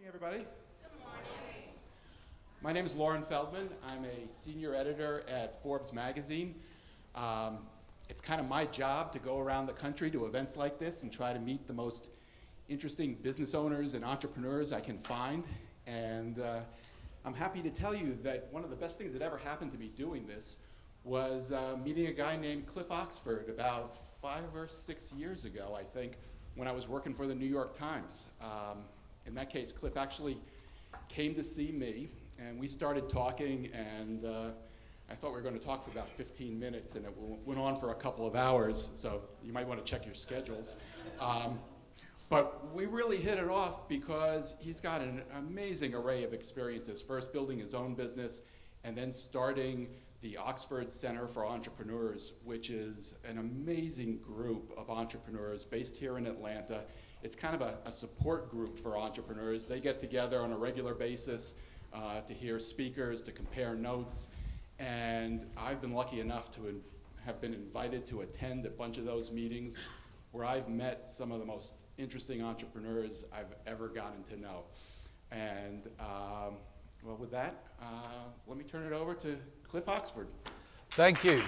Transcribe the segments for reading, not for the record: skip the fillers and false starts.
Everybody. Good morning. My name is Lauren Feldman. I'm a senior editor at Forbes magazine. It's kind of my job to go around the country to events like this and try to meet the most interesting business owners and entrepreneurs I can find. And I'm happy to tell you that one of the best things that ever happened to me doing this was meeting a guy named Cliff Oxford about 5 or 6 years ago, I think, when I was working for the New York Times. In that case, Cliff actually came to see me, and we started talking, and I thought we were going to talk for about 15 minutes, and it went on for a couple of hours, so you might want to check your schedules. But we really hit it off because he's got an amazing array of experiences, first building his own business, and then starting the Oxford Center for Entrepreneurs, which is an amazing group of entrepreneurs based here in Atlanta. It's kind of a support group for entrepreneurs. They get together on a regular basis to hear speakers, to compare notes, and I've been lucky enough to have been invited to attend a bunch of those meetings where I've met some of the most interesting entrepreneurs I've ever gotten to know. And well, with that, let me turn it over to Cliff Oxford. Thank you.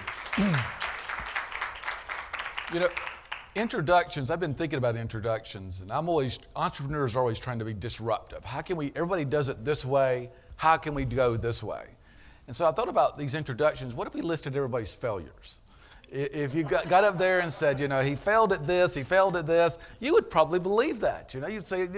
You know, introductions, I've been thinking about introductions, and entrepreneurs are always trying to be disruptive. Everybody does it this way, how can we go this way? And so I thought about these introductions. What if we listed everybody's failures? If you got up there and said, you know, he failed at this, he failed at this, you would probably believe that. You know, you'd say,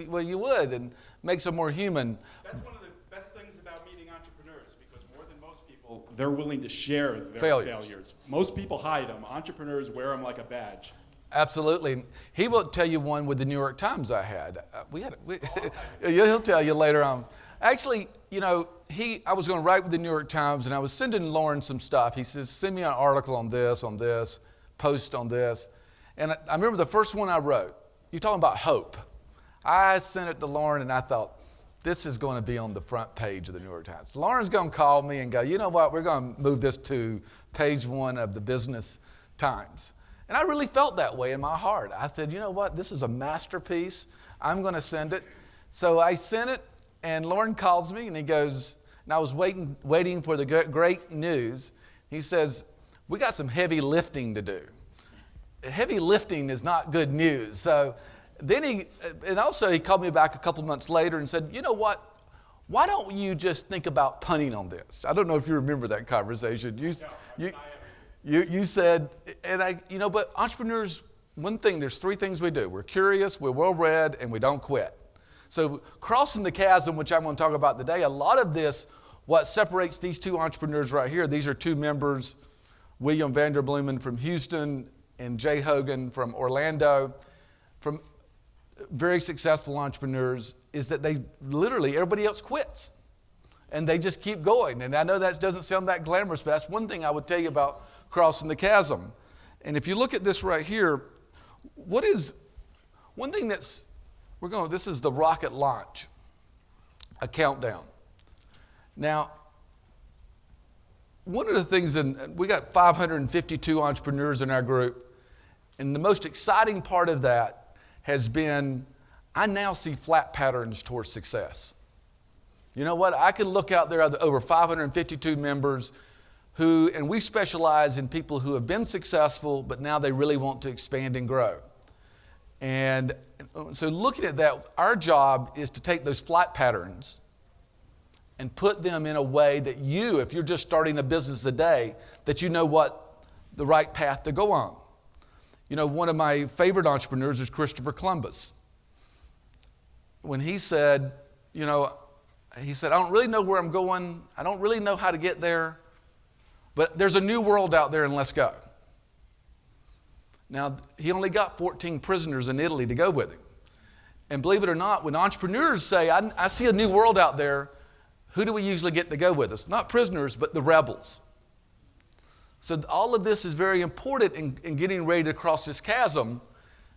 well, you would, and makes them more human. That's one of the best things about meeting entrepreneurs, because more than most people, they're willing to share their failures. Most people hide them. Entrepreneurs wear them like a badge. Absolutely. He will tell you one with the New York Times I had. He'll tell you later on. Actually, you know, I was going to write with the New York Times, and I was sending Lauren some stuff. He says, send me an article on this, post on this. And I remember the first one I wrote, you're talking about hope. I sent it to Lauren, and I thought, this is going to be on the front page of the New York Times. Lauren's going to call me and go, you know what, we're going to move this to page 1 of the Business Times. And I really felt that way in my heart. I said, you know what, this is a masterpiece. I'm going to send it. So I sent it, and Lauren calls me, and he goes, and I was waiting for the great news. He says, we got some heavy lifting to do. Heavy lifting is not good news. So then he called me back a couple months later and said, you know what, why don't you just think about punting on this? I don't know if you remember that conversation. You said, but entrepreneurs, there's 3 things we do. We're curious, we're well-read, and we don't quit. So crossing the chasm, which I'm going to talk about today, a lot of this, what separates these 2 entrepreneurs right here, these are 2 members, William Vanderblumen from Houston and Jay Hogan from Orlando, from very successful entrepreneurs, is that everybody else quits. And they just keep going. And I know that doesn't sound that glamorous, but that's one thing I would tell you about crossing the chasm. And if you look at this right here, this is the rocket launch, a countdown. Now, one of the things, we got 552 entrepreneurs in our group, and the most exciting part of that has been, I now see flat patterns towards success. You know what? I can look out there, over 552 members and we specialize in people who have been successful, but now they really want to expand and grow. And so looking at that, our job is to take those flat patterns and put them in a way that if you're just starting a business today, that you know what the right path to go on. You know, one of my favorite entrepreneurs is Christopher Columbus. When he said, I don't really know where I'm going. I don't really know how to get there. But there's a new world out there, and let's go. Now, he only got 14 prisoners in Italy to go with him. And believe it or not, when entrepreneurs say, I see a new world out there, who do we usually get to go with us? Not prisoners, but the rebels. So all of this is very important in getting ready to cross this chasm.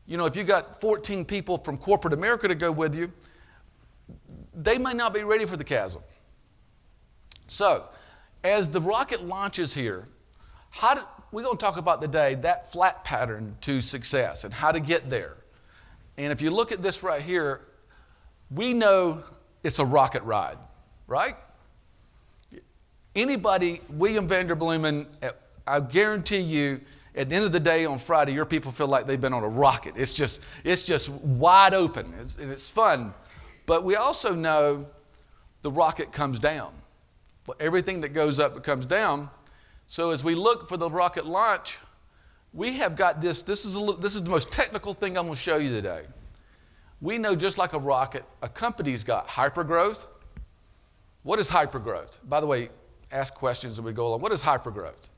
You know, if you got 14 people from corporate America to go with you, they may not be ready for the chasm. So, as the rocket launches here, we're going to talk about today that flat pattern to success and how to get there. And if you look at this right here, we know it's a rocket ride, right? Anybody, William Vanderbloemen, I guarantee you, at the end of the day on Friday, your people feel like they've been on a rocket. It's just wide open, and it's fun. But we also know the rocket comes down. Well, everything that goes up, it comes down. So as we look for the rocket launch, we have got this. This is the most technical thing I'm going to show you today. We know just like a rocket, a company's got hypergrowth. What is hypergrowth? By the way, ask questions as we go along. What is hypergrowth?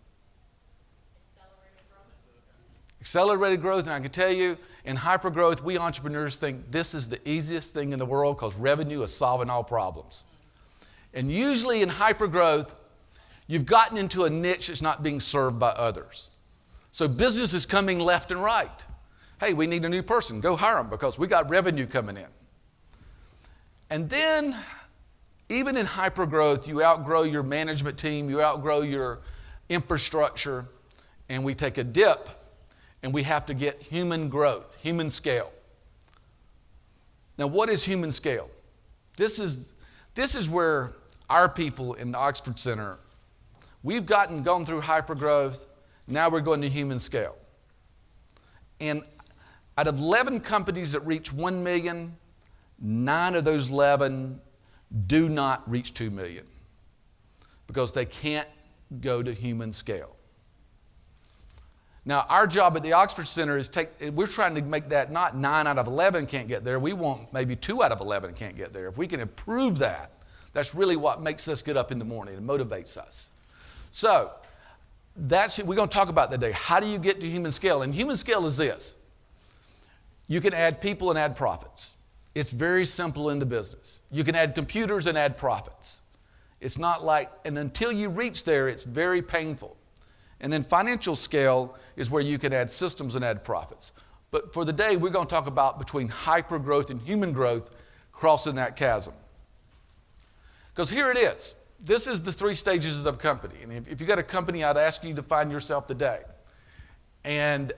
Accelerated growth, and I can tell you, in hypergrowth, we entrepreneurs think this is the easiest thing in the world because revenue is solving all problems. And usually in hypergrowth, you've gotten into a niche that's not being served by others. So business is coming left and right. Hey, we need a new person. Go hire them because we got revenue coming in. And then, even in hypergrowth, you outgrow your management team, you outgrow your infrastructure, and we take a dip, and we have to get human growth, human scale. Now, what is human scale? This is where our people in the Oxford Center, we've gone through hypergrowth, now we're going to human scale. And out of 11 companies that reach 1 million, 9 of those 11 do not reach 2 million because they can't go to human scale. Now, our job at the Oxford Center is we're trying to make that not 9 out of 11 can't get there. We want maybe 2 out of 11 can't get there. If we can improve that, that's really what makes us get up in the morning and motivates us. So, we're going to talk about that today. How do you get to human scale? And human scale is this. You can add people and add profits. It's very simple in the business. You can add computers and add profits. It's not like, and until you reach there, it's very painful. And then financial scale is where you can add systems and add profits. But for the day, we're going to talk about between hypergrowth and human growth, crossing that chasm. Because here it is. This is the 3 stages of a company. And if you've got a company, I'd ask you to find yourself today. And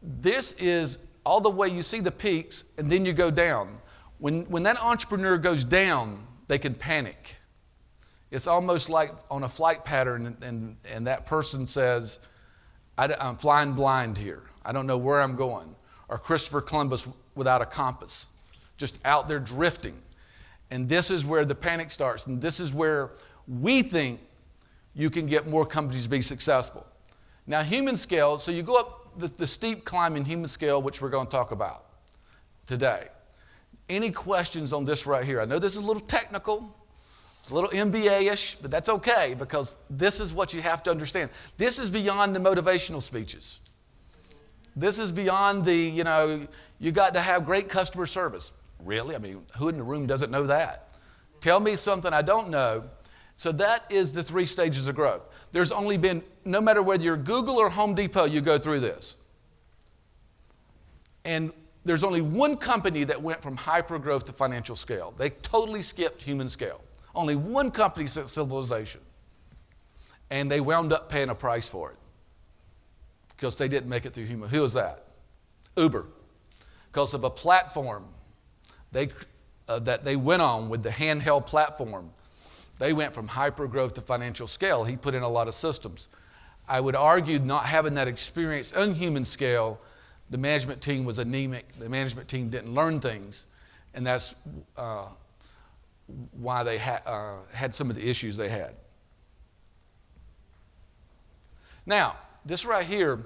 this is all the way you see the peaks, and then you go down. When that entrepreneur goes down, they can panic. It's almost like on a flight pattern, and that person says, I'm flying blind here. I don't know where I'm going. Or Christopher Columbus without a compass, just out there drifting. And this is where the panic starts, and this is where we think you can get more companies to be successful. Now, human scale, so you go up the steep climb in human scale, which we're going to talk about today. Any questions on this right here? I know this is a little technical, a little MBA-ish, but that's okay because this is what you have to understand. This is beyond the motivational speeches. This is beyond the, you got to have great customer service. Really? I mean, who in the room doesn't know that? Tell me something I don't know. So that is the 3 stages of growth. There's only been, no matter whether you're Google or Home Depot, you go through this. And there's only one company that went from hypergrowth to financial scale. They totally skipped human scale. Only one company since civilization. And they wound up paying a price for it because they didn't make it through human. Who was that? Uber. Because of a platform that they went on with the handheld platform. They went from hypergrowth to financial scale. He put in a lot of systems. I would argue not having that experience on human scale, the management team was anemic. The management team didn't learn things. And that's why they had some of the issues they had. Now, this right here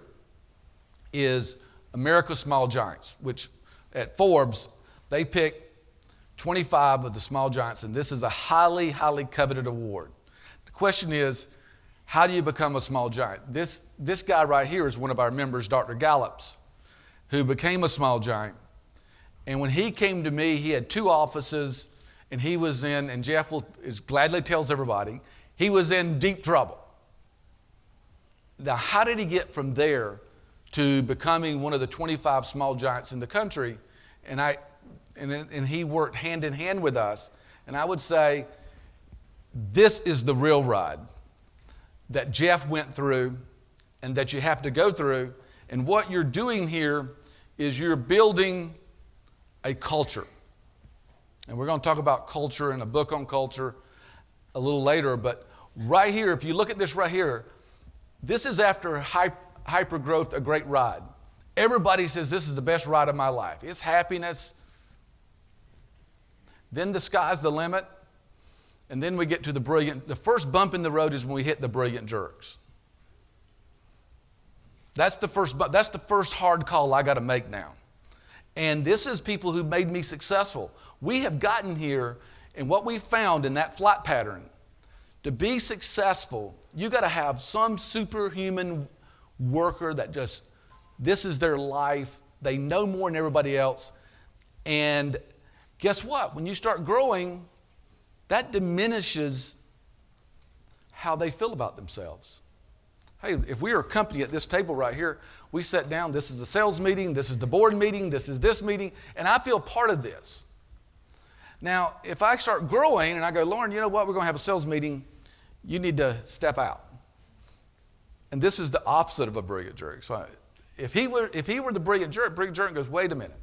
is America's Small Giants, which at Forbes, they pick 25 of the small giants, and this is a highly, highly coveted award. The question is, how do you become a small giant? This guy right here is one of our members, Dr. Gallups, who became a small giant. And when he came to me, he had 2 offices, and he was in, and Jeff gladly tells everybody, he was in deep trouble. Now, how did he get from there to becoming one of the 25 small giants in the country? And he worked hand in hand with us. And I would say, this is the real ride that Jeff went through and that you have to go through. And what you're doing here is you're building a culture. And we're going to talk about culture and a book on culture a little later. But right here, if you look at this right here, this is after hypergrowth, a great ride. Everybody says this is the best ride of my life. It's happiness. Then the sky's the limit. And then we get to the first bump in the road is when we hit the brilliant jerks. That's the first hard call I got to make now. And this is people who made me successful. We have gotten here, and what we found in that flight pattern, to be successful, you got to have some superhuman worker that just, this is their life. They know more than everybody else. And guess what? When you start growing, that diminishes how they feel about themselves. Hey, if we are a company at this table right here, we sat down, this is the sales meeting, this is the board meeting, this is this meeting, and I feel part of this. Now, if I start growing and I go, Lauren, you know what, we're going to have a sales meeting, you need to step out. And this is the opposite of a brilliant jerk. So if he were the brilliant jerk goes, wait a minute,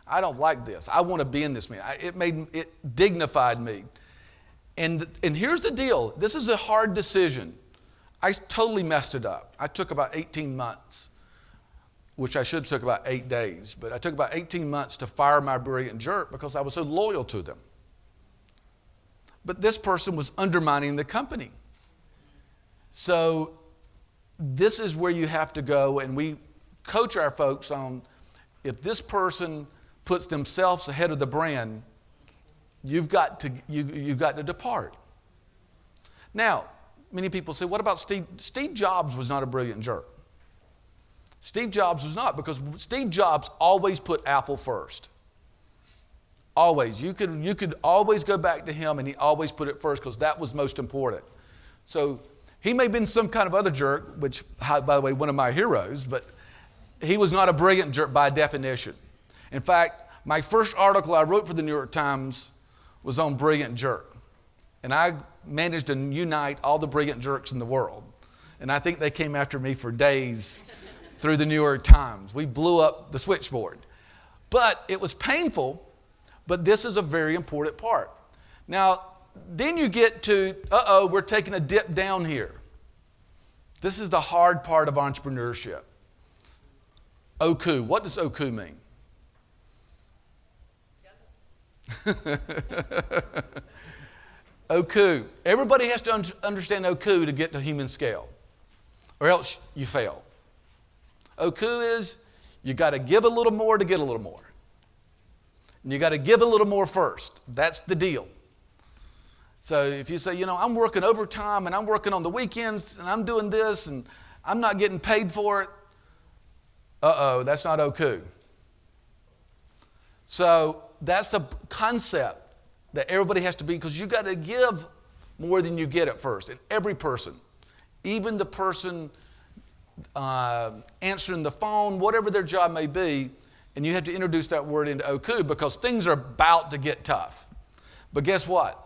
I don't like this. I want to be in this meeting. It dignified me. And here's the deal. This is a hard decision. I totally messed it up. I took about 18 months, which I should have took about 8 days, but I took about 18 months to fire my brilliant jerk because I was so loyal to them. But this person was undermining the company. So this is where you have to go, and we coach our folks on if this person puts themselves ahead of the brand, you've got to depart. Now, many people say, what about Steve? Steve Jobs was not a brilliant jerk. Steve Jobs was not, because Steve Jobs always put Apple first. Always. You could always go back to him, and he always put it first because that was most important. So he may have been some kind of other jerk, which, by the way, one of my heroes, but he was not a brilliant jerk by definition. In fact, my first article I wrote for the New York Times was on brilliant jerk. And I managed to unite all the brilliant jerks in the world. And I think they came after me for days through the New York Times. We blew up the switchboard. But it was painful, but this is a very important part. Now, then you get to, we're taking a dip down here. This is the hard part of entrepreneurship. Oku. What does Oku mean? Oku. Everybody has to understand Oku to get to human scale, or else you fail. Oku is you got to give a little more to get a little more. And you got to give a little more first. That's the deal. So if you say, I'm working overtime and I'm working on the weekends and I'm doing this and I'm not getting paid for it, that's not Oku. So that's a concept that everybody has to be, because you got to give more than you get at first. And every person, even the person answering the phone, whatever their job may be, and you have to introduce that word into Oku because things are about to get tough. But guess what?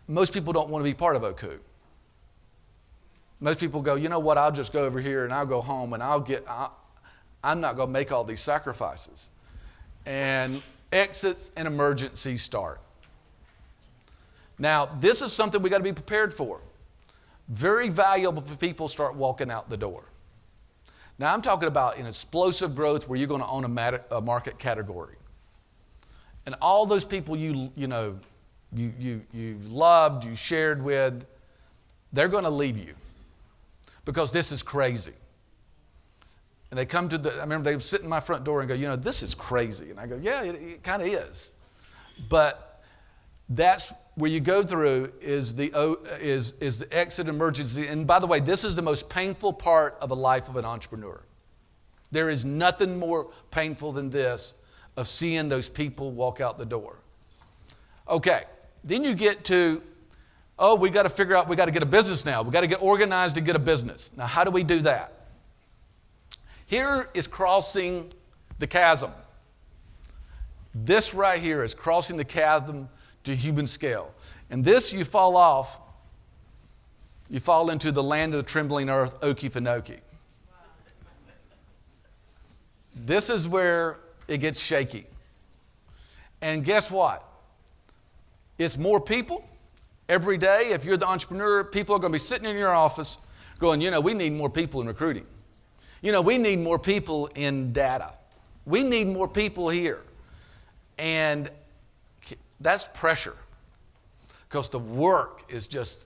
Most people don't want to be part of Oku. Most people go, you know what, I'll just go over here and I'll go home and I'm not going to make all these sacrifices. And exits and emergencies start. Now, this is something we got to be prepared for. Very valuable people start walking out the door. Now, I'm talking about an explosive growth where you're going to own a market category. And all those people you loved, you shared with, they're going to leave you because this is crazy. And they come to I remember they would sit in my front door and go, this is crazy. And I go, yeah, it kind of is. But that's where you go through is the exit emergency. And by the way, this is the most painful part of a life of an entrepreneur. There is nothing more painful than this, of seeing those people walk out the door. Okay, then you get to, we got to figure out, we got to get a business now. We got to get organized to get a business. Now, how do we do that? Here is crossing the chasm. This right here is crossing the chasm to human scale. And this, you fall off, you fall into the land of the trembling earth, Okefenokee. This is where it gets shaky. And guess what? It's more people. Every day, if you're the entrepreneur, people are going to be sitting in your office going, we need more people in recruiting. We need more people in data. We need more people here. And that's pressure because the work is just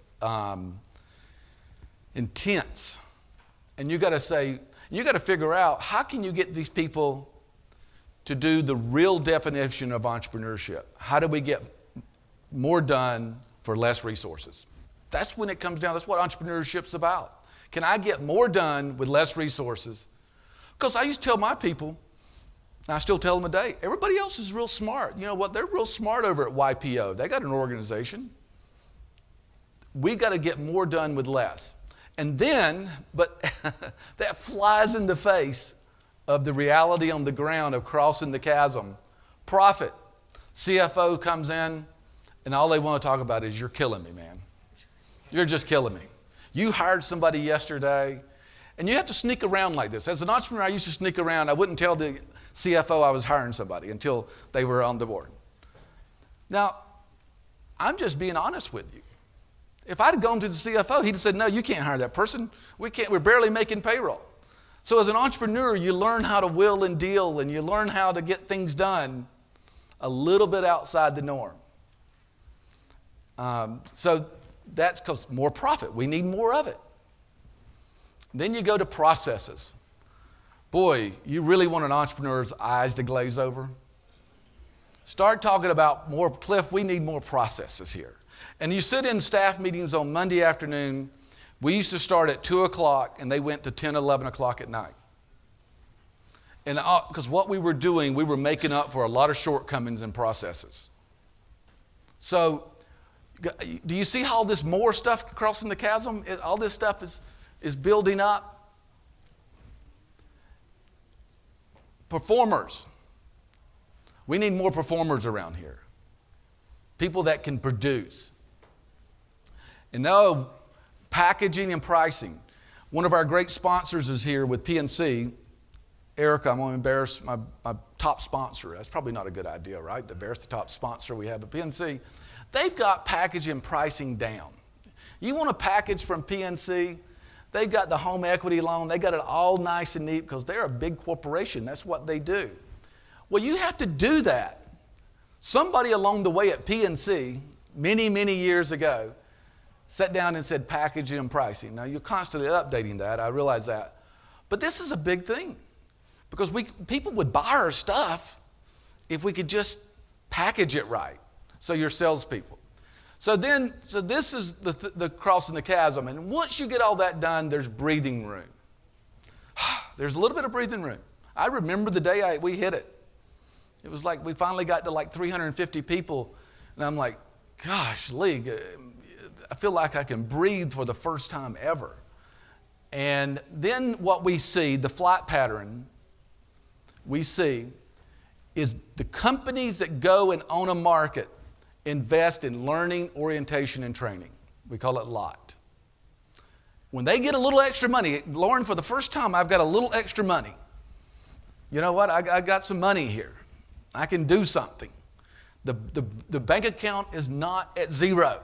intense. And you got to figure out how can you get these people to do the real definition of entrepreneurship. How do we get more done for less resources? That's when it comes down. That's what entrepreneurship's about. Can I get more done with less resources? Because I used to tell my people, and I still tell them today, everybody else is real smart. You know what? They're real smart over at YPO. They got an organization. We got to get more done with less. And then, but that flies in the face of the reality on the ground of crossing the chasm. Profit. CFO comes in, and all they want to talk about is, you're killing me, man. You're just killing me. You hired somebody yesterday, and you have to sneak around like this. As an entrepreneur, I used to sneak around. I wouldn't tell the CFO I was hiring somebody until they were on the board. Now, I'm just being honest with you. If I'd gone to the CFO, he'd have said, no, you can't hire that person. We're barely making payroll. So as an entrepreneur, you learn how to will and deal, and you learn how to get things done a little bit outside the norm. So that's because more profit. We need more of it. Then you go to processes. Boy, you really want an entrepreneur's eyes to glaze over? Start talking about more, Cliff, we need more processes here. And you sit in staff meetings on Monday afternoon. We used to start at 2 o'clock, and they went to 10, 11 o'clock at night. And because what we were doing, we were making up for a lot of shortcomings in processes. So do you see how all this more stuff crossing the chasm? All this stuff is building up. Performers. We need more performers around here. People that can produce. And now, packaging and pricing. One of our great sponsors is here with PNC. Erica, I'm going to embarrass my top sponsor. That's probably not a good idea, right? To embarrass the top sponsor we have at PNC. They've got packaging and pricing down. You want a package from PNC? They've got the home equity loan. They got it all nice and neat because they're a big corporation. That's what they do. Well, you have to do that. Somebody along the way at PNC, many, many years ago, sat down and said packaging and pricing. Now, you're constantly updating that. I realize that. But this is a big thing because people would buy our stuff if we could just package it right. So your salespeople. So this is the crossing the chasm. And once you get all that done, there's breathing room. There's a little bit of breathing room. I remember the day we hit it. It was like we finally got to like 350 people. And I'm like, gosh, Lee, I feel like I can breathe for the first time ever. And then what we see, the flight pattern we see, is the companies that go and own a market invest in learning, orientation, and training. We call it LOT. When they get a little extra money, Lauren, for the first time, I've got a little extra money. You know what? I got some money here. I can do something. The bank account is not at zero.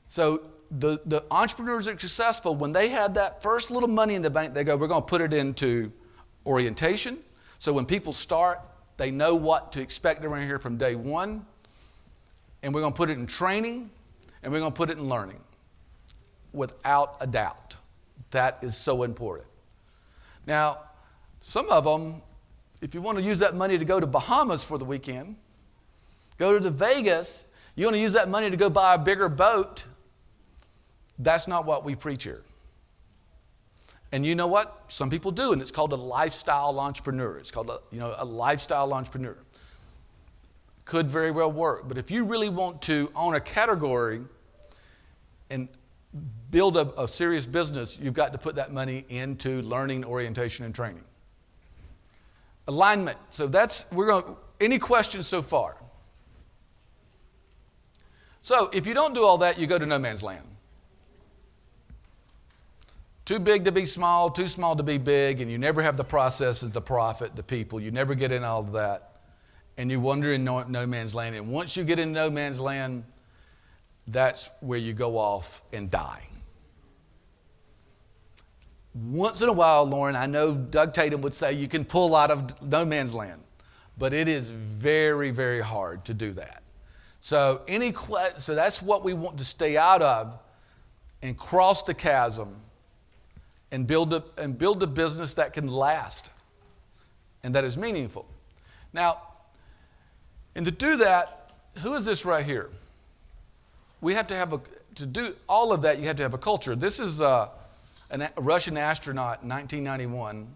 So the entrepreneurs that are successful, when they have that first little money in the bank, they go, we're going to put it into orientation. So when people start, they know what to expect around here from day one. And we're going to put it in training, and we're going to put it in learning. Without a doubt. That is so important. Now, some of them, if you want to use that money to go to Bahamas for the weekend, go to Vegas, you want to use that money to go buy a bigger boat, that's not what we preach here. And you know what? Some people do, and it's called a lifestyle entrepreneur. It's called a lifestyle entrepreneur. Could very well work. But if you really want to own a category and build a serious business, you've got to put that money into learning, orientation, and training. Alignment. So any questions so far? So if you don't do all that, you go to no man's land. Too big to be small, too small to be big, and you never have the processes, the profit, the people. You never get in all of that. and you wander in no man's land. And once you get in no man's land, that's where you go off and die. Once in a while, Lauren, I know Doug Tatum would say you can pull out of no man's land, but it is very, very hard to do that. So that's what we want to stay out of and cross the chasm and build a business that can last and that is meaningful. Now, and to do that, who is this right here? We have to have to do all of that, you have to have a culture. This is a Russian astronaut in 1991.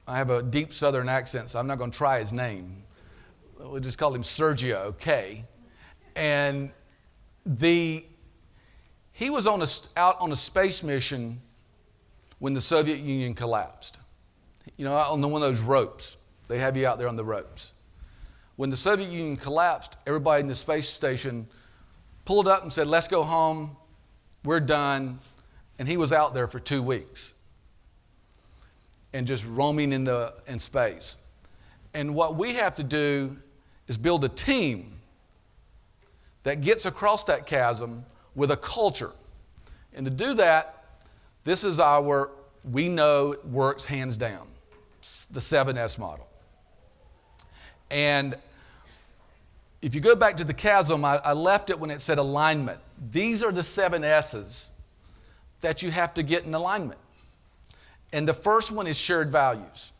I have a deep southern accent, so I'm not going to try his name. We'll just call him Sergio K. And he was out on a space mission when the Soviet Union collapsed. You know, on one of those ropes. They have you out there on the ropes. When the Soviet Union collapsed, everybody in the space station pulled up and said, let's go home. We're done. And he was out there for 2 weeks and just roaming in space. And what we have to do is build a team that gets across that chasm with a culture. And to do that, this is we know it works hands down, the 7S model. And if you go back to the chasm, I left it when it said alignment. These are the 7 S's that you have to get in alignment. And the first one is shared values.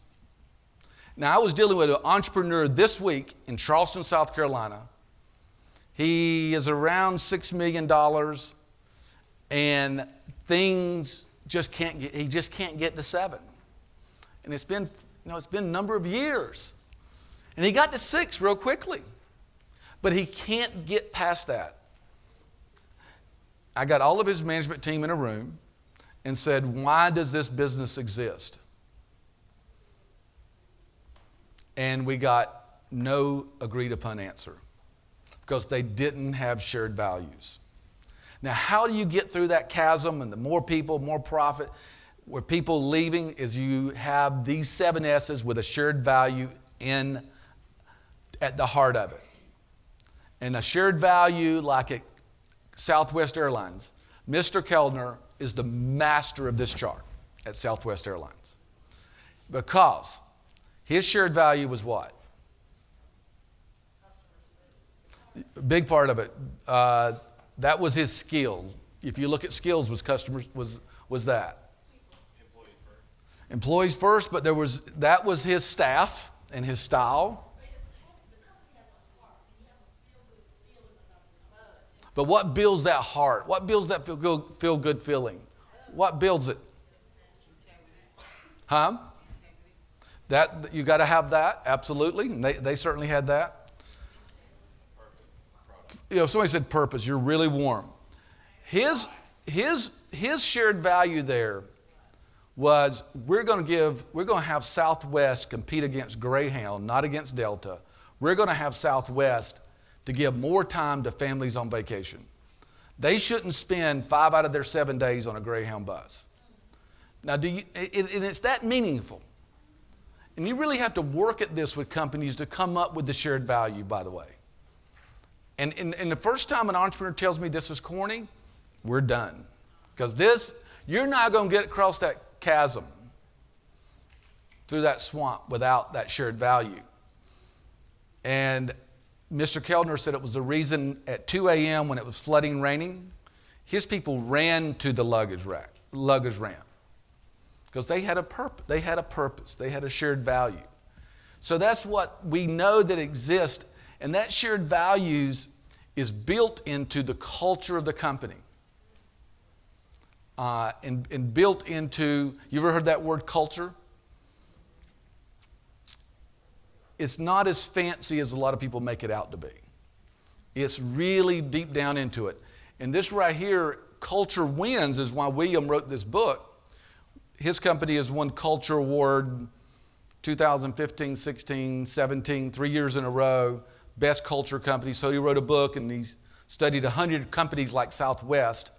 Now, I was dealing with an entrepreneur this week in Charleston, South Carolina. He is around $6 million, and things he just can't get to 7. And it's been a number of years. And he got to 6 real quickly. But he can't get past that. I got all of his management team in a room and said, why does this business exist? And we got no agreed upon answer because they didn't have shared values. Now, how do you get through that chasm and the more people, more profit, where people leaving is you have these 7 S's with a shared value at the heart of it. And a shared value like at Southwest Airlines, Mr. Kellner is the master of this chart at Southwest Airlines because his shared value was what? Big part of it. That was his skill. If you look at skills, was that? Employees first, but that was his staff and his style. But what builds that heart? What builds that feel good feeling? What builds it? Huh? That you got to have that, absolutely. And they certainly had that. You know, if somebody said purpose, you're really warm. His shared value there was we're going to have Southwest compete against Greyhound, not against Delta. We're going to have Southwest to give more time to families on vacation. They shouldn't spend 5 out of their 7 days on a Greyhound bus. Now, and it's that meaningful. And you really have to work at this with companies to come up with the shared value, by the way. And the first time an entrepreneur tells me this is corny, we're done. Because you're not going to get across that chasm through that swamp without that shared value. And Mr. Kellner said it was the reason at 2 a.m. when it was flooding and raining, his people ran to the luggage ramp because they had a purpose. They had a shared value. So that's what we know that exists, and that shared values is built into the culture of the company. And built into, you ever heard that word culture? It's not as fancy as a lot of people make it out to be. It's really deep down into it. And this right here, Culture Wins, is why William wrote this book. His company has won Culture Award 2015, 16, 17, 3 years in a row, best culture company. So he wrote a book and he studied 100 companies like Southwest,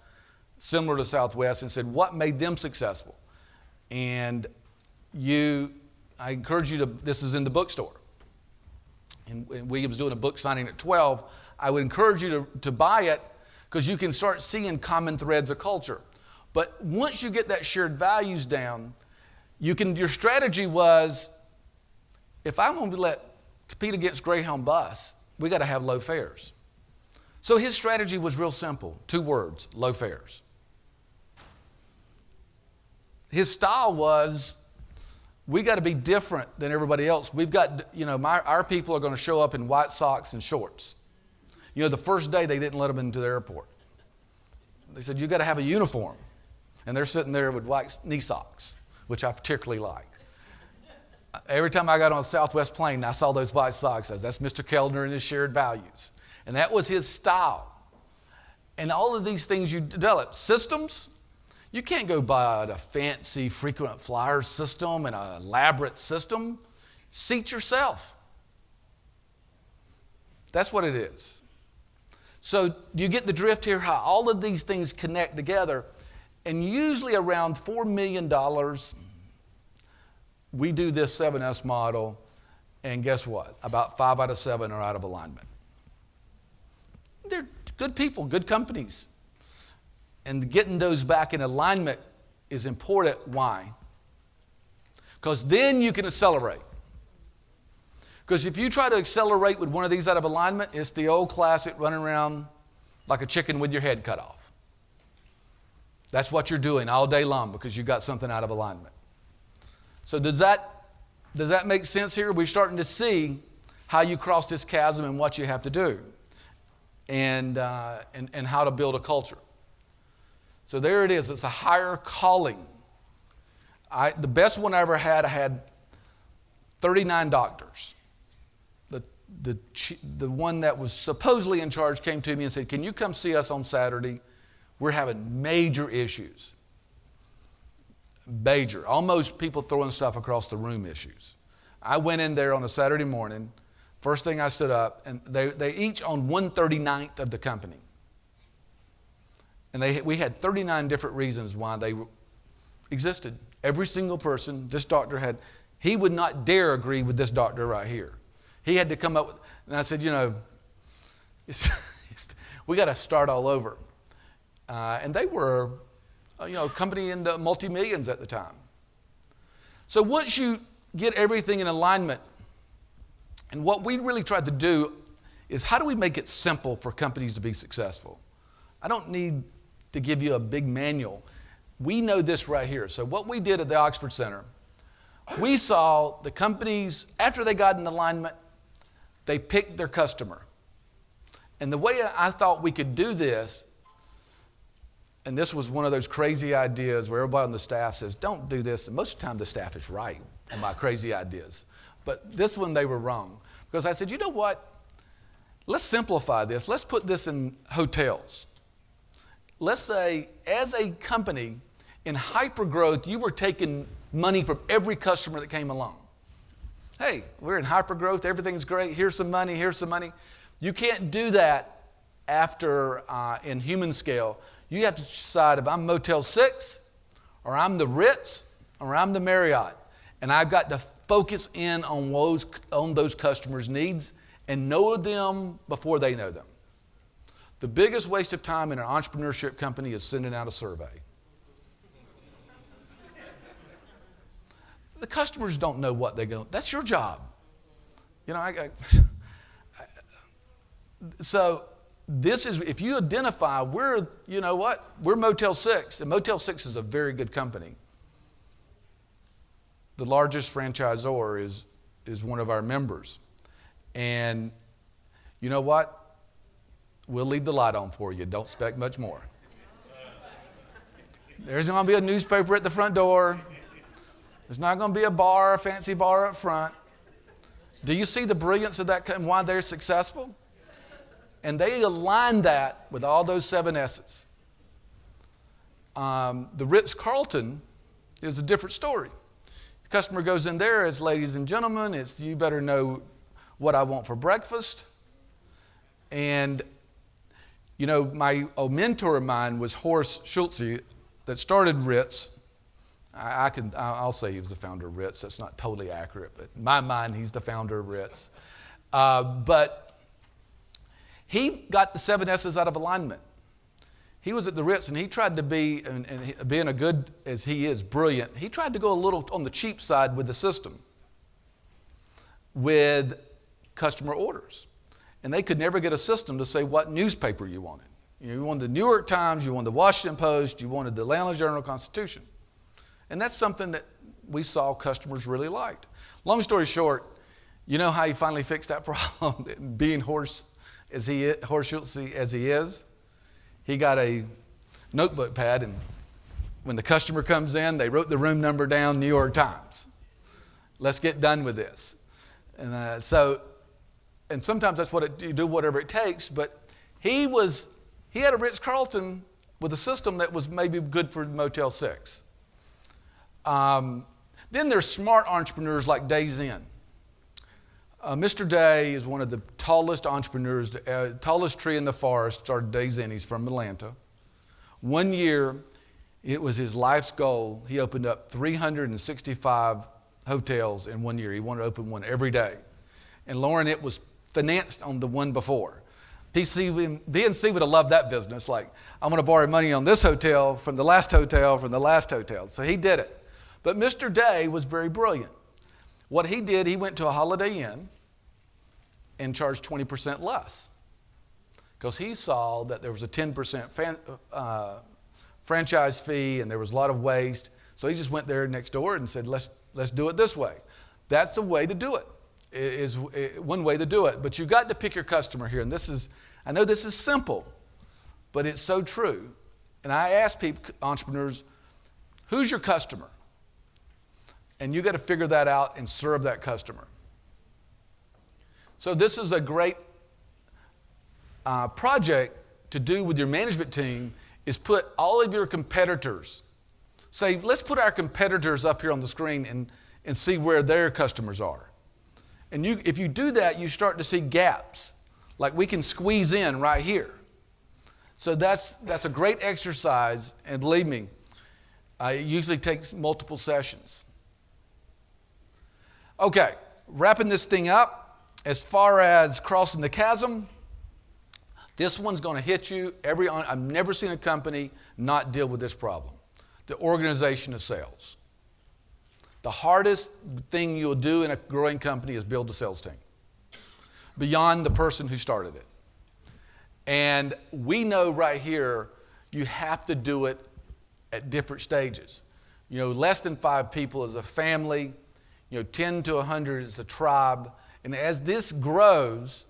similar to Southwest, and said, what made them successful? And I encourage you to, this is in the bookstore. and William's doing a book signing at 12, I would encourage you to buy it because you can start seeing common threads of culture. But once you get that shared values down, your strategy was, if I want to compete against Greyhound bus, we got to have low fares. So his strategy was real simple, 2 words, low fares. His style was, we got to be different than everybody else. We've got, our people are going to show up in white socks and shorts. The first day they didn't let them into the airport. They said, you got to have a uniform. And they're sitting there with white knee socks, which I particularly like. Every time I got on a Southwest plane, I saw those white socks. That's Mr. Kellner and his shared values. And that was his style. And all of these things you develop. Systems, you can't go buy a fancy frequent flyer system and an elaborate system. Seat yourself. That's what it is. So you get the drift here, how all of these things connect together. And usually around $4 million, we do this 7S model, and guess what? About 5 out of 7 are out of alignment. They're good people, good companies. And getting those back in alignment is important. Why? Because then you can accelerate. Because if you try to accelerate with one of these out of alignment, it's the old classic running around like a chicken with your head cut off. That's what you're doing all day long because you got something out of alignment. So does that make sense here? We're starting to see how you cross this chasm and what you have to do, and how to build a culture. So there it is. It's a higher calling. The best one I ever had, I had 39 doctors. The one that was supposedly in charge came to me and said, can you come see us on Saturday? We're having major issues. Major. Almost people throwing stuff across the room issues. I went in there on a Saturday morning. First thing I stood up, and they each owned 1/39th of the company. And we had 39 different reasons why they existed. Every single person, this doctor he would not dare agree with this doctor right here. He had to come up with, and I said, we got to start all over. And they were, a company in the multi-millions at the time. So once you get everything in alignment, and what we really tried to do is how do we make it simple for companies to be successful? I don't need to give you a big manual. We know this right here. So what we did at the Oxford Center, we saw the companies, after they got in alignment, they picked their customer. And the way I thought we could do this, and this was one of those crazy ideas where everybody on the staff says, don't do this. And most of the time the staff is right on my crazy ideas. But this one they were wrong. Because I said, you know what? Let's simplify this. Let's put this in hotels. Let's say, as a company in hypergrowth, you were taking money from every customer that came along. Hey, we're in hypergrowth. Everything's great. Here's some money. Here's some money. You can't do that after in human scale. You have to decide if I'm Motel 6 or I'm the Ritz or I'm the Marriott. And I've got to focus in on those customers' needs and know them before they know them. The biggest waste of time in an entrepreneurship company is sending out a survey. The customers don't know what they're going to. That's your job. So this is, if you identify, we're Motel 6, and Motel 6 is a very good company. The largest franchisor is one of our members. And you know what? We'll leave the light on for you. Don't expect much more. There's going to be a newspaper at the front door. There's not going to be a fancy bar up front. Do you see the brilliance of that and why they're successful? And they align that with all those 7 S's. The Ritz-Carlton is a different story. The customer goes in there as, ladies and gentlemen, it's you better know what I want for breakfast. And, a mentor of mine was Horst Schulze that started Ritz. I'll say he was the founder of Ritz. That's not totally accurate, but in my mind, he's the founder of Ritz. But he got the 7 S's out of alignment. He was at the Ritz, and he tried to be, and being a good as he is, brilliant, he tried to go a little on the cheap side with the system, with customer orders. And they could never get a system to say what newspaper you wanted. You wanted the New York Times, you wanted the Washington Post, you wanted the Atlanta Journal-Constitution. And that's something that we saw customers really liked. Long story short, you know how he finally fixed that problem? Being horseshoe as he is, he got a notebook pad, and when the customer comes in, they wrote the room number down, New York Times. Let's get done with this. And sometimes that's what you do, whatever it takes. But he had a Ritz-Carlton with a system that was maybe good for Motel 6. Then there's smart entrepreneurs like Days Inn. Mr. Day is one of the tallest entrepreneurs, tallest tree in the forest, started Days Inn. He's from Atlanta. One year, it was his life's goal. He opened up 365 hotels in 1 year. He wanted to open one every day. And Lauren, it was financed on the one before. BNC would have loved that business. Like, I'm going to borrow money on this hotel from the last hotel from the last hotel. So he did it. But Mr. Day was very brilliant. What he did, he went to a Holiday Inn and charged 20% less, because he saw that there was a 10% franchise fee and there was a lot of waste. So he just went there next door and said, let's do it this way. That's the way to do it. Is one way to do it. But you got to pick your customer here. And I know this is simple, but it's so true. And I ask people, entrepreneurs, who's your customer? And you got to figure that out and serve that customer. So this is a great project to do with your management team, is put all of your competitors. Say, let's put our competitors up here on the screen and see where their customers are. And if you do that, you start to see gaps. Like, we can squeeze in right here. So that's a great exercise, and believe me, it usually takes multiple sessions. Okay, wrapping this thing up, as far as crossing the chasm, this one's going to hit you. I've never seen a company not deal with this problem. The organization of sales. The hardest thing you'll do in a growing company is build a sales team, beyond the person who started it. And we know right here, you have to do it at different stages. You know, less than 5 people is a family. 10 to 100 is a tribe. And as this grows,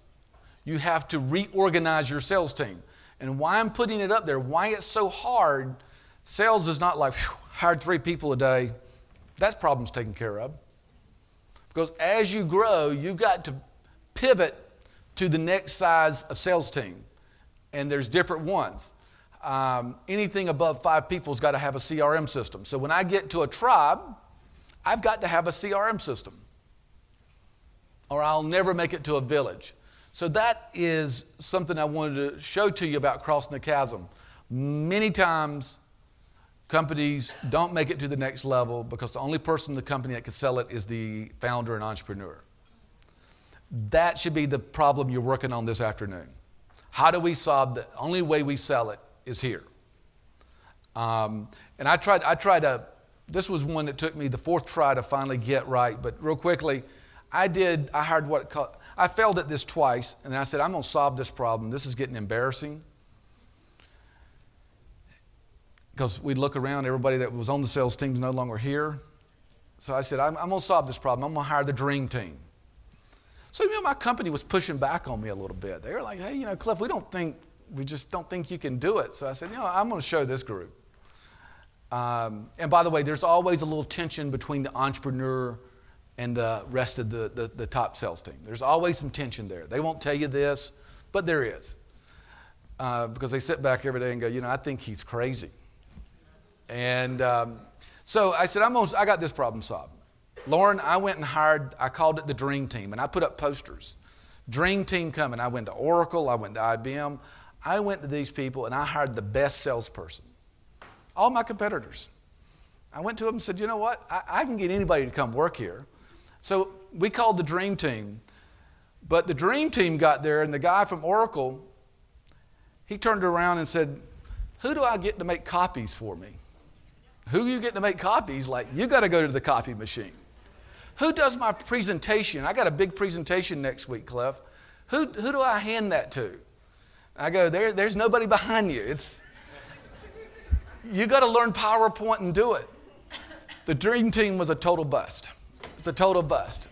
you have to reorganize your sales team. And why I'm putting it up there, why it's so hard, sales is not like, hired 3 people a day. That problem's taken care of. Because as you grow, you've got to pivot to the next size of sales team. And there's different ones. Anything above 5 people has got to have a CRM system. So when I get to a tribe, I've got to have a CRM system, or I'll never make it to a village. So that is something I wanted to show to you about crossing the chasm. Many times, companies don't make it to the next level because the only person in the company that can sell it is the founder and entrepreneur. That should be the problem you're working on this afternoon. How do we solve the only way we sell it is here. And I tried to, this was one that took me the 4th try to finally get right, but real quickly, I failed at this twice, and I said, I'm going to solve this problem. This is getting embarrassing. Because we'd look around, everybody that was on the sales team is no longer here. So I said, I'm going to solve this problem. I'm going to hire the dream team. So, my company was pushing back on me a little bit. They were like, hey, Cliff, we just don't think you can do it. So I said, I'm going to show this group. And by the way, there's always a little tension between the entrepreneur and the rest of the top sales team. There's always some tension there. They won't tell you this, but there is. Because they sit back every day and go, I think he's crazy. And so I said, I got this problem solved. Lauren, I called it the Dream Team, and I put up posters. Dream Team coming. I went to Oracle, I went to IBM. I went to these people, and I hired the best salesperson. All my competitors. I went to them and said, you know what? I can get anybody to come work here. So we called the Dream Team But the dream team got there, and the guy from Oracle, he turned around and said, who do I get to make copies for me? Who you get to make copies? Like, you got to go to the copy machine. Who does my presentation? I got a big presentation next week, Cliff. Who do I hand that to? I go, there's nobody behind you. You got to learn PowerPoint and do it. The dream team was a total bust. It's a total bust.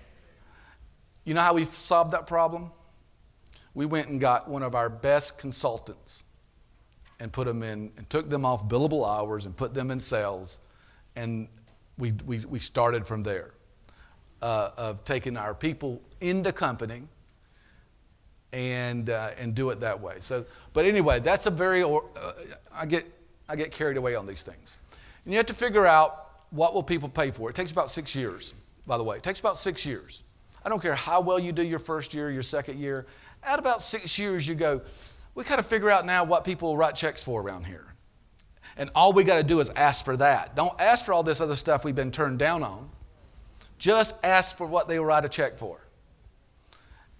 You know how we solved that problem? We went and got one of our best consultants and put them in and took them off billable hours and put them in sales, and we started from there of taking our people into company and do it that way. So, but anyway, that's a very I get carried away on these things, and you have to figure out what will people pay for. It takes about 6 years, by the way. It takes about 6 years. I don't care how well you do your first year, your second year. At about 6 years, you go, we got to figure out now what people will write checks for around here. And all we got to do is ask for that. Don't ask for all this other stuff we've been turned down on. Just ask for what they will write a check for.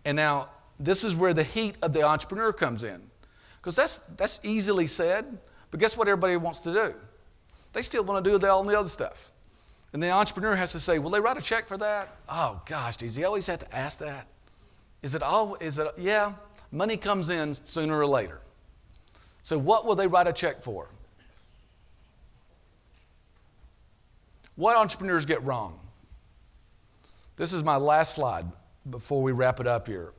And now, this is where the heat of the entrepreneur comes in. Because that's easily said, but guess what everybody wants to do? They still want to do all the other stuff. And the entrepreneur has to say, will they write a check for that? Oh gosh, does he always have to ask that? Yeah, money comes in sooner or later. So what will they write a check for? What entrepreneurs get wrong? This is my last slide before we wrap it up here.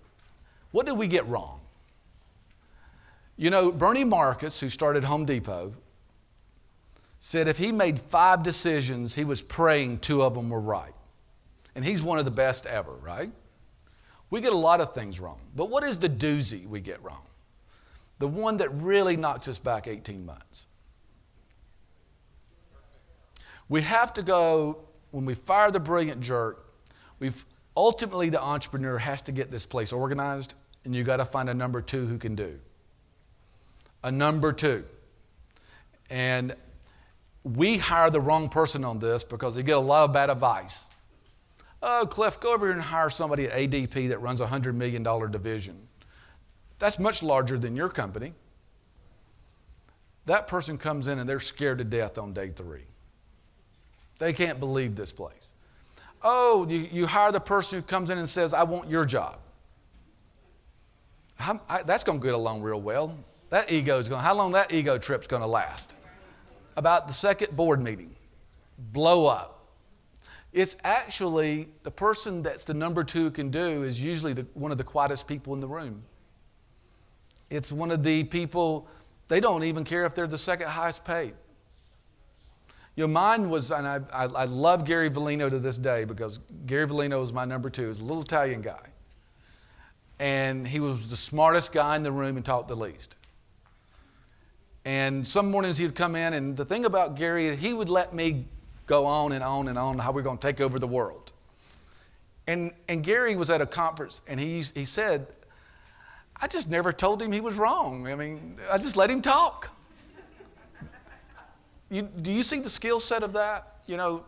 What did we get wrong? You know, Bernie Marcus, who started Home Depot, said if he made 5 decisions, he was praying 2 of them were right. And he's one of the best ever, right? We get a lot of things wrong. But what is the doozy we get wrong? The one that really knocks us back 18 months. We have to go, when we fire the brilliant jerk, ultimately the entrepreneur has to get this place organized, and you got to find a number 2 who can do. A number 2. And we hire the wrong person on this because they get a lot of bad advice. Oh, Cliff, go over here and hire somebody at ADP that runs a $100 million division. That's much larger than your company. That person comes in and they're scared to death on day 3. They can't believe this place. Oh, you hire the person who comes in and says, I want your job. That's going to get along real well. How long that ego trip's going to last? About the second board meeting. Blow up. It's actually the person that's the number 2 can do is usually one of the quietest people in the room. It's one of the people, they don't even care if they're the second highest paid. Mine was, and I love Gary Vellino to this day because Gary Vellino was my number 2. He's a little Italian guy. And he was the smartest guy in the room and talked the least. And some mornings he would come in, and the thing about Gary is he would let me go on and on and on how we're going to take over the world. And Gary was at a conference, and he said, I just never told him he was wrong. I mean, I just let him talk. Do you see the skill set of that? You know,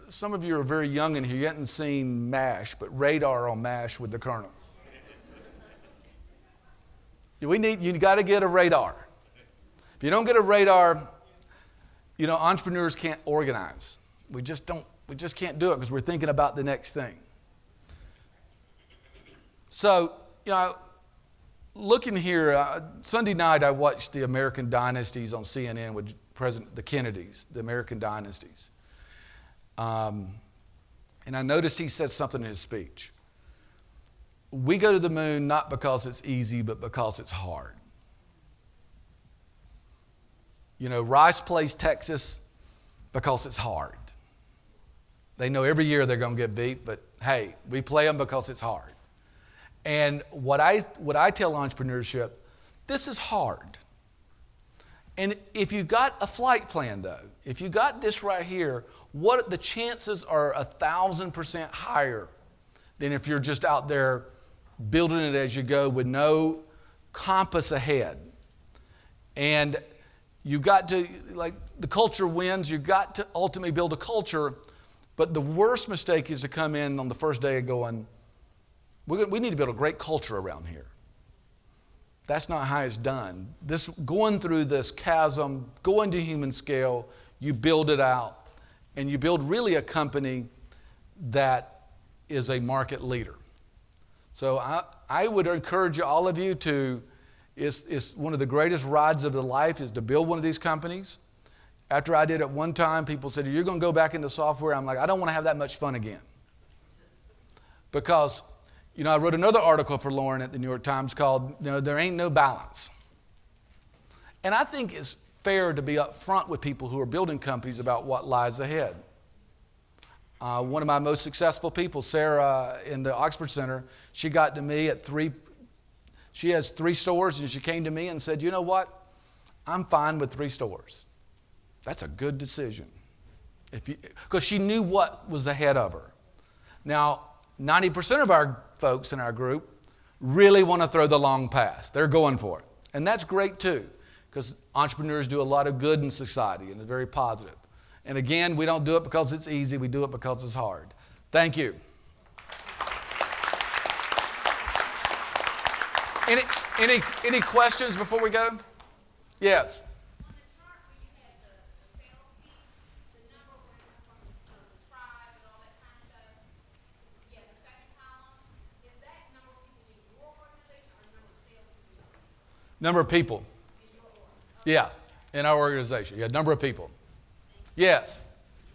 some of you are very young in here. You haven't seen MASH, but Radar on MASH with the Colonel. You got to get a radar. If you don't get a radar, entrepreneurs can't organize. We just can't do it because we're thinking about the next thing. So, looking here, Sunday night I watched the American Dynasties on CNN with the Kennedys, the American Dynasties. And I noticed he said something in his speech. We go to the moon not because it's easy, but because it's hard. Rice plays Texas because it's hard. They know every year they're going to get beat, but hey, we play them because it's hard. And what I tell entrepreneurship, this is hard. And if you got a flight plan though, if you got this right here, what the chances are 1,000% higher than if you're just out there building it as you go with no compass ahead. And you got to, like the culture wins, you got to ultimately build a culture, but the worst mistake is to come in on the first day of going, We need to build a great culture around here. That's not how it's done. Going through this chasm, going to human scale, you build it out, and you build really a company that is a market leader. So I would encourage all of you to, it's one of the greatest rides of the life is to build one of these companies. After I did it one time, people said, you're going to go back into software? I'm like, I don't want to have that much fun again. Because, I wrote another article for Lauren at the New York Times called, There Ain't No Balance. And I think it's fair to be upfront with people who are building companies about what lies ahead. One of my most successful people, Sarah in the Oxford Center, she got to me she has 3 stores, and she came to me and said, you know what? I'm fine with 3 stores. That's a good decision. Because she knew what was ahead of her. Now, 90% of our folks in our group really want to throw the long pass. They're going for it. And that's great too, because entrepreneurs do a lot of good in society, and it's very positive. And again, we don't do it because it's easy. We do it because it's hard. Thank you. Any questions before we go? Yes. Number of people. Yeah, in our organization. Yeah, number of people. Yes.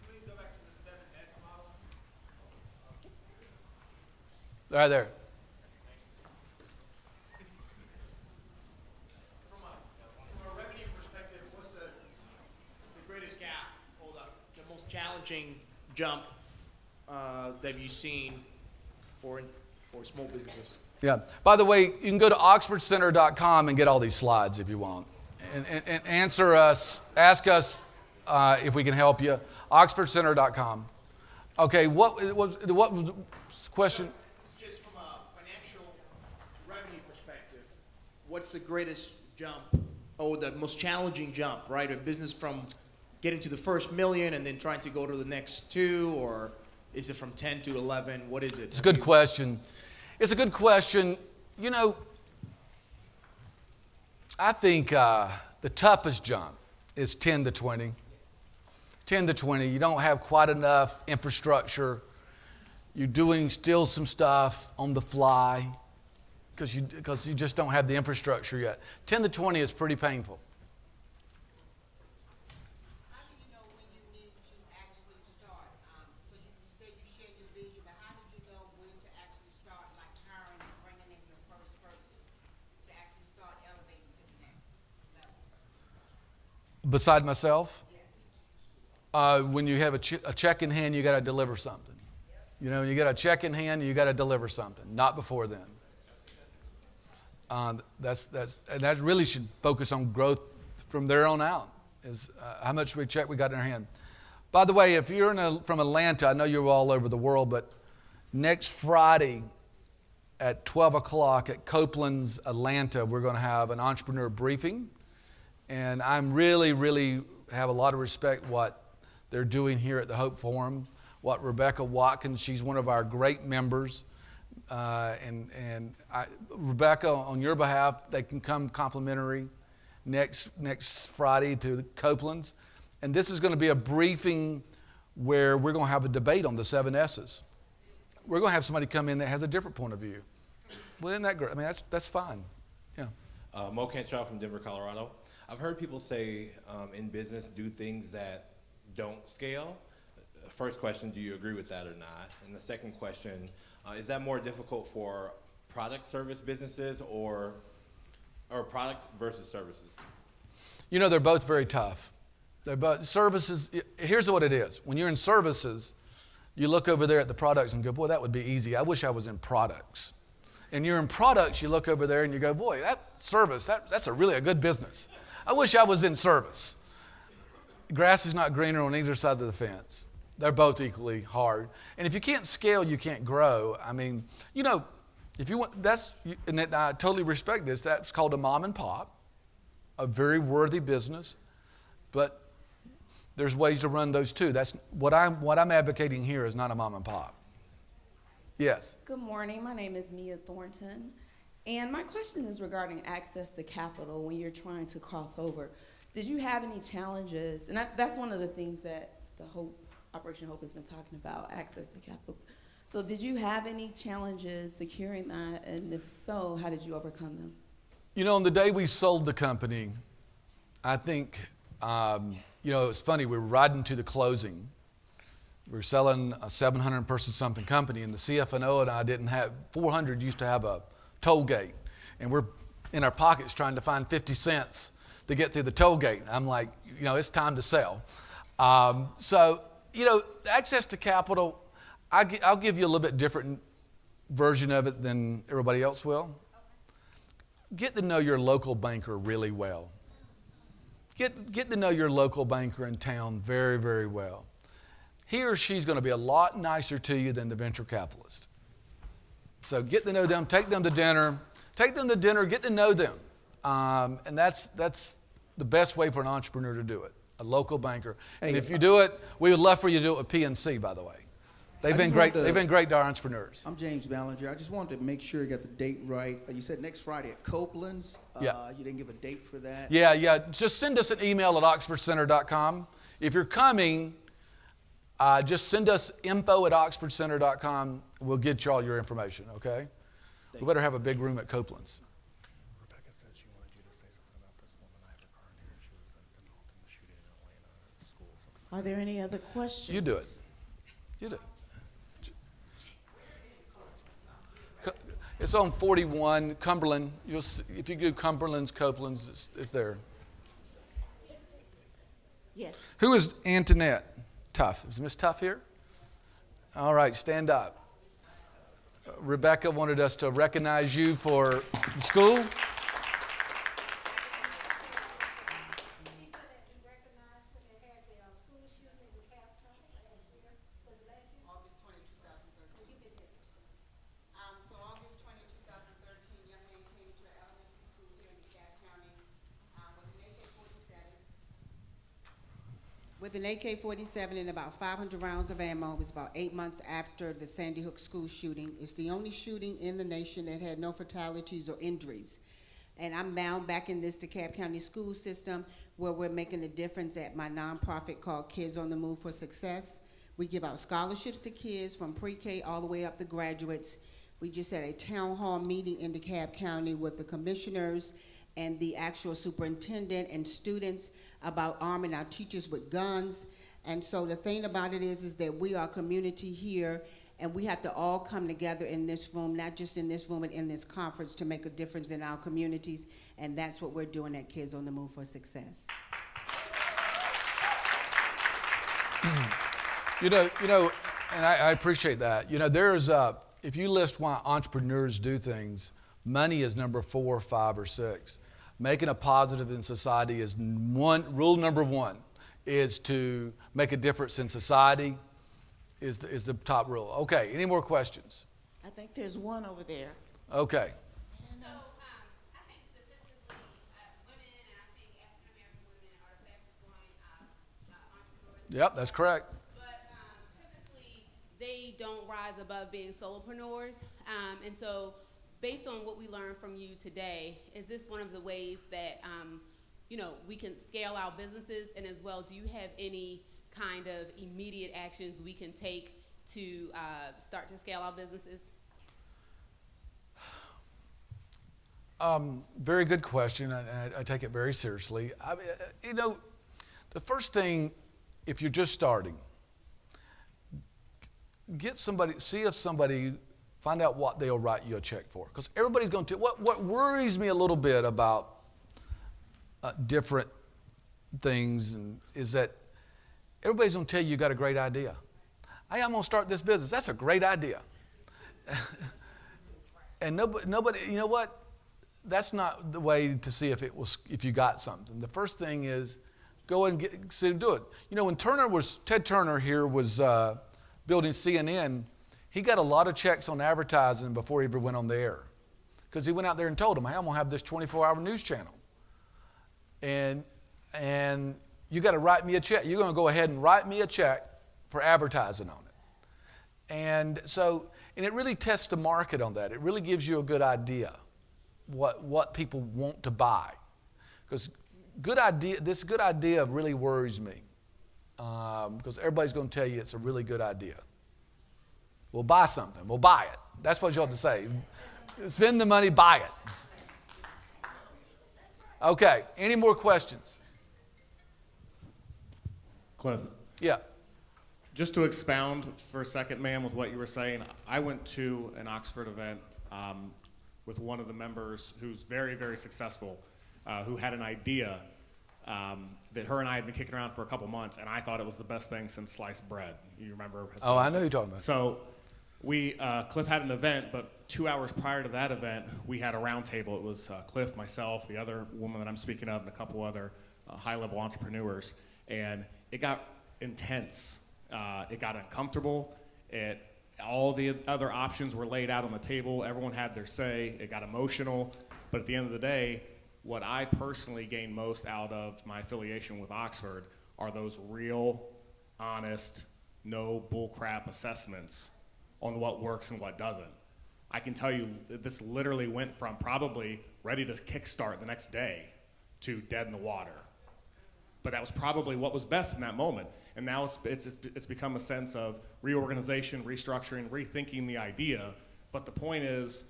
Please go back to the 7S model. Right there. From a revenue perspective, what's the greatest gap or the most challenging jump that you've seen for small businesses? Yeah. By the way, you can go to oxfordcenter.com and get all these slides if you want. And answer us, ask us if we can help you. oxfordcenter.com. Okay, what was the question? Just from a financial revenue perspective, what's the greatest jump or the most challenging jump, right? A business from getting to the first million and then trying to go to the next 2, or is it from 10 to 11? What is it? It's a good question. It's a good question. I think the toughest jump is 10 to 20. 10 to 20. You don't have quite enough infrastructure. You're doing still some stuff on the fly because you just don't have the infrastructure yet. 10 to 20 is pretty painful. How do you know when you need to actually start? So you say you share your vision, but how did you know when to actually start, like hiring and bringing in your first person to actually start elevating to the next level? Beside myself, Yes. when you have a check in hand, you got to deliver something. You got a check in hand, you got to deliver something. Not before then. And that really should focus on growth from there on out. Is how much check we got in our hand. By the way, if you're from Atlanta, I know you're all over the world, but next Friday at 12 o'clock at Copeland's Atlanta, we're going to have an entrepreneur briefing. And I'm really have a lot of respect what they're doing here at the Hope Forum. What Rebecca Watkins, she's one of our great members. Rebecca, on your behalf, they can come complimentary next Friday to the Copeland's. And this is going to be a briefing where we're going to have a debate on the 7 S's. We're going to have somebody come in that has a different point of view. Well, isn't that great? I mean, that's fine. Yeah. Mo Cantrell from Denver, Colorado. I've heard people say in business do things that don't scale. First question, do you agree with that or not? And the second question, is that more difficult for product service businesses or products versus services? They're both very tough. They're both services. Here's what it is. When you're in services, you look over there at the products and go, boy, that would be easy. I wish I was in products. And you're in products, you look over there and you go, boy, that service, that's really a good business. I wish I was in service. Grass is not greener on either side of the fence. They're both equally hard. And if you can't scale, you can't grow. I mean, if you want, and I totally respect this, that's called a mom and pop, a very worthy business, but there's ways to run those too. That's what I'm advocating here is not a mom and pop. Yes. Good morning. My name is Mia Thornton. And my question is regarding access to capital when you're trying to cross over. Did you have any challenges? And that's one of the things that the Operation Hope has been talking about, access to capital. So did you have any challenges securing that? And if so, how did you overcome them? You know, on the day we sold the company, I think, you know, it was funny. We were riding to the closing. We were selling a 700-person something company, and the CFO and I didn't have, 400 used to have a toll gate. And we're in our pockets trying to find 50 cents to get through the toll gate. I'm like, you know, it's time to sell. So, you know, access to capital, I'll give you a little bit different version of it than everybody else will. Get to know your local banker really well. Get to know your local banker in town very, very well. He or she's going to be a lot nicer to you than the venture capitalist. So get to know them, take them to dinner, get to know them. And that's the best way for an entrepreneur to do it, a local banker. And if you do it, we would love for you to do it with PNC, by the way. They've been great to our entrepreneurs. I'm James Ballinger. I just wanted to make sure you got the date right. You said next Friday at Copeland's. Yeah. You didn't give a date for that. Yeah. Just send us an email at oxfordcenter.com. If you're coming, just send us info@oxfordcenter.com. We'll get you all your information, okay? We better have a big room at Copeland's. Rebecca said she wanted you to say something about this woman. I have her card here. She was involved in the shooting in Atlanta at school. Are there any other questions? You do it. You do it. It's on 41, Cumberland. You'll see, if you do Cumberland's, Copeland's, it's there. Yes. Who is Antoinette Tuff? Is Miss Tuff here? All right, stand up. Rebecca wanted us to recognize you for the school. So August 20, 2013, young man came to an elementary school here in DeKalb County with an AK-47 and about 500 rounds of ammo. It was about 8 months after the Sandy Hook school shooting. It's the only shooting in the nation that had no fatalities or injuries. And I'm now back in this DeKalb County school system where we're making a difference at my nonprofit called Kids on the Move for Success. We give out scholarships to kids from pre-K all the way up to graduates. We just had a town hall meeting in DeKalb County with the commissioners and the actual superintendent and students about arming our teachers with guns. And so the thing about it is that we are a community here, and we have to all come together in this room, not just in this room, but in this conference to make a difference in our communities. And that's what we're doing at Kids on the Move for Success. You know, and I appreciate that. You know, there's if you list why entrepreneurs do things, money is number 4, 5, or 6. Making a positive in society is rule number 1 is to make a difference in society is the top rule. Okay, any more questions? I think there's one over there. Okay. So, I think statistically, women and I think African-American women are the fastest growing entrepreneurs. Yep, that's correct. But typically, they don't rise above being solopreneurs. And so, based on what we learned from you today, is this one of the ways that, you know, we can scale our businesses? And as well, do you have any kind of immediate actions we can take to start to scale our businesses? Very good question, and I take it very seriously. I mean, you know, the first thing, if you're just starting, get somebody, see if somebody, find out what they'll write you a check for. Because everybody's going to, what worries me a little bit about different things is that everybody's going to tell you got a great idea. Hey, I'm going to start this business. That's a great idea. And nobody, you know what? That's not the way to see if you got something. The first thing is go and do it. You know, when Ted Turner here was building CNN, he got a lot of checks on advertising before he ever went on the air. Because he went out there and told them, hey, I'm going to have this 24-hour news channel. And you got to write me a check. You're going to go ahead and write me a check for advertising on it. And so And it really tests the market on that. It really gives you a good idea what people want to buy. Because this good idea really worries me. Because everybody's going to tell you it's a really good idea. We'll buy something. We'll buy it. That's what you ought to say. Spend the money, buy it. Okay, any more questions? Cliff, Yeah. just to expound for a second, ma'am, with what you were saying, I went to an Oxford event with one of the members who's very, very successful, who had an idea that her and I had been kicking around for a couple months, and I thought it was the best thing since sliced bread. You remember? Oh, I know who you're talking about. So Cliff had an event, but 2 hours prior to that event, we had a round table. It was Cliff, myself, the other woman that I'm speaking of, and a couple other high-level entrepreneurs. And it got intense. It got uncomfortable. All the other options were laid out on the table. Everyone had their say. It got emotional. But at the end of the day, what I personally gained most out of my affiliation with Oxford are those real, honest, no bullcrap assessments on what works and what doesn't. I can tell you this literally went from probably ready to kickstart the next day to dead in the water. But that was probably what was best in that moment. And now it's become a sense of reorganization, restructuring, rethinking the idea. But the point is,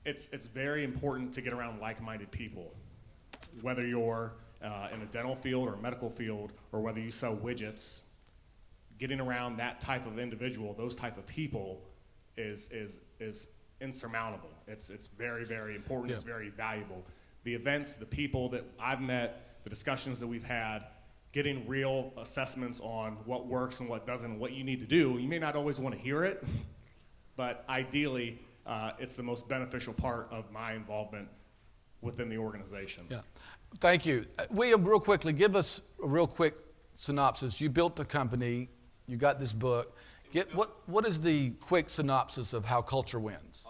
it's very important to get around like-minded people. Whether you're in a dental field or a medical field, or whether you sell widgets, getting around that type of individual, those type of people, is insurmountable. It's very, very important. Yeah. It's very valuable. The events, the people that I've met, the discussions that we've had, getting real assessments on what works and what doesn't, and what you need to do. You may not always want to hear it, but ideally, it's the most beneficial part of my involvement within the organization. Yeah, thank you. William, real quickly, give us a real quick synopsis. You built the company, you got this book. What is the quick synopsis of how culture wins?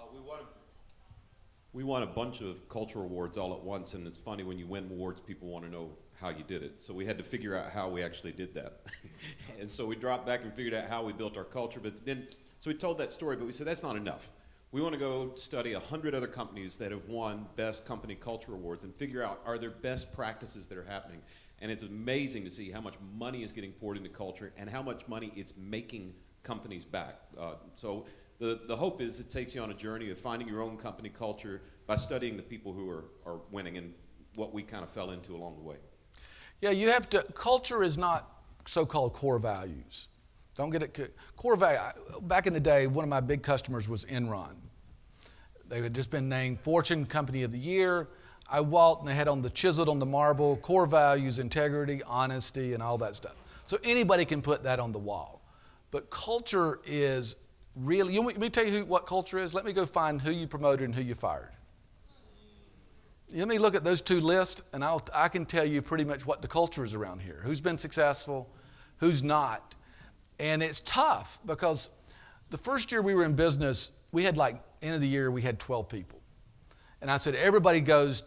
We won a bunch of culture awards all at once, and it's funny, when you win awards, people want to know how you did it. So we had to figure out how we actually did that. And so we dropped back and figured out how we built our culture. But then, so we told that story, but we said that's not enough. We want to go study 100 other companies that have won Best Company Culture Awards and figure out, are there best practices that are happening? And it's amazing to see how much money is getting poured into culture and how much money it's making companies back. So the hope is it takes you on a journey of finding your own company culture by studying the people who are winning, and what we kind of fell into along the way. Yeah, you have to, culture is not so-called core values. Don't get it, core value, back in the day, one of my big customers was Enron. They had just been named Fortune Company of the Year. I walked and they had on the chiseled on the marble, core values, integrity, honesty, and all that stuff. So anybody can put that on the wall. But culture is really, let me tell you what culture is. Let me go find who you promoted and who you fired. Let me look at those two lists, and I can tell you pretty much what the culture is around here. Who's been successful, who's not. And it's tough because the first year we were in business, we had end of the year, we had 12 people. And I said, everybody goes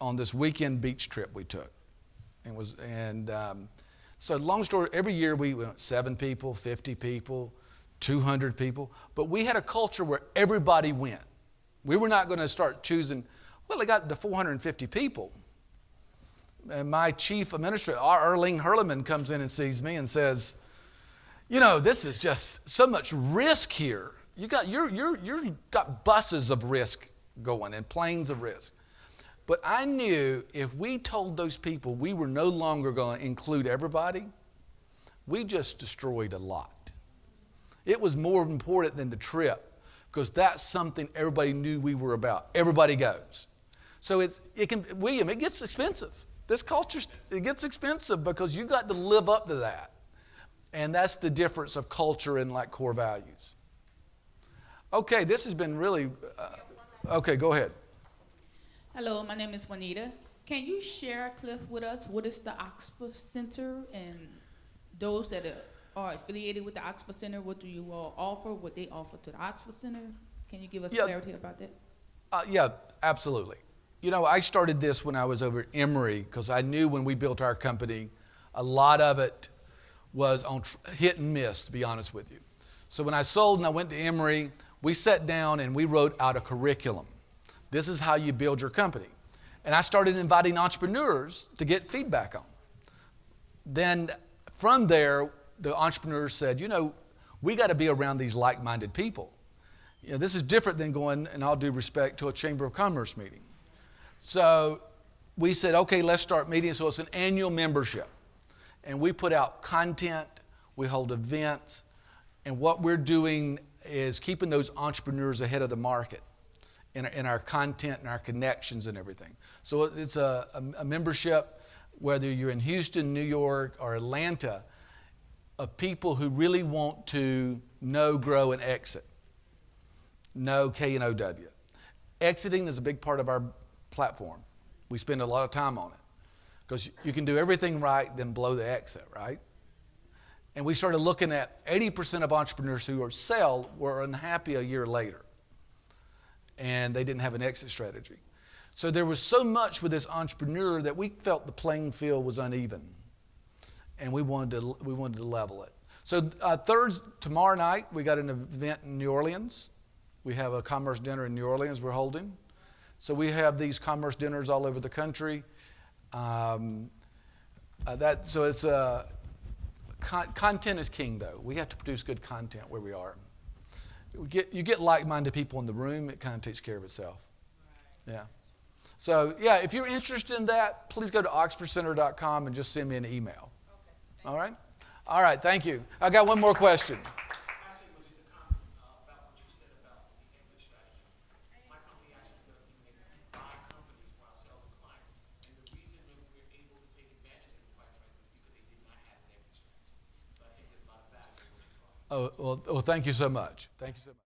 on this weekend beach trip we took. So long story, every year we went 7 people, 50 people, 200 people. But we had a culture where everybody went. We were not going to start choosing. Well, it got to 450 people. And my chief administrator, Erling Herleman, comes in and sees me and says, this is just so much risk here. You got buses of risk going and planes of risk. But I knew if we told those people we were no longer going to include everybody, we just destroyed a lot. It was more important than the trip, because that's something everybody knew we were about. Everybody goes. So William, it gets expensive. This culture, it gets expensive because you got to live up to that. And that's the difference of culture and core values. Okay, this has been really, okay, go ahead. Hello, my name is Juanita. Can you share, Cliff, with us what is the Oxford Center, and those that are affiliated with the Oxford Center, what do you all offer, what they offer to the Oxford Center? Can you give us clarity about that? Yeah, absolutely. I started this when I was over at Emory, because I knew when we built our company, a lot of it was on hit and miss, to be honest with you. So when I sold and I went to Emory, we sat down and we wrote out a curriculum. This is how you build your company. And I started inviting entrepreneurs to get feedback on. Then from there, the entrepreneurs said, we got to be around these like-minded people. This is different than going, and all due respect, to a Chamber of Commerce meeting. So we said, okay, let's start meeting. So it's an annual membership. And we put out content, we hold events, and what we're doing is keeping those entrepreneurs ahead of the market in our content and our connections and everything. So it's a membership, whether you're in Houston, New York, or Atlanta, of people who really want to know, grow, and exit. Know, K-N-O-W. Exiting is a big part of our platform. We spend a lot of time on it because you can do everything right, then blow the exit, right? And we started looking at 80% of entrepreneurs who sell were unhappy a year later, and they didn't have an exit strategy. So there was so much with this entrepreneur that we felt the playing field was uneven, and we wanted to level it. So tomorrow night we got an event in New Orleans. We have a commerce dinner in New Orleans we're holding. So we have these commerce dinners all over the country. Content is king, though. We have to produce good content where we are. You get like-minded people in the room, it kind of takes care of itself. Yeah. So, if you're interested in that, please go to oxfordcenter.com and just send me an email. Okay. All right? All right, thank you. I got one more question. Actually, it was just a comment about what you said about the exit strategy. My company actually does even buy companies for ourselves and clients. And the reason that we're able to take advantage of it, quite frankly, is because they did not have an exit strategy. So I think there's a lot of value in what you're talking about. Well, thank you so much. Thank you so much.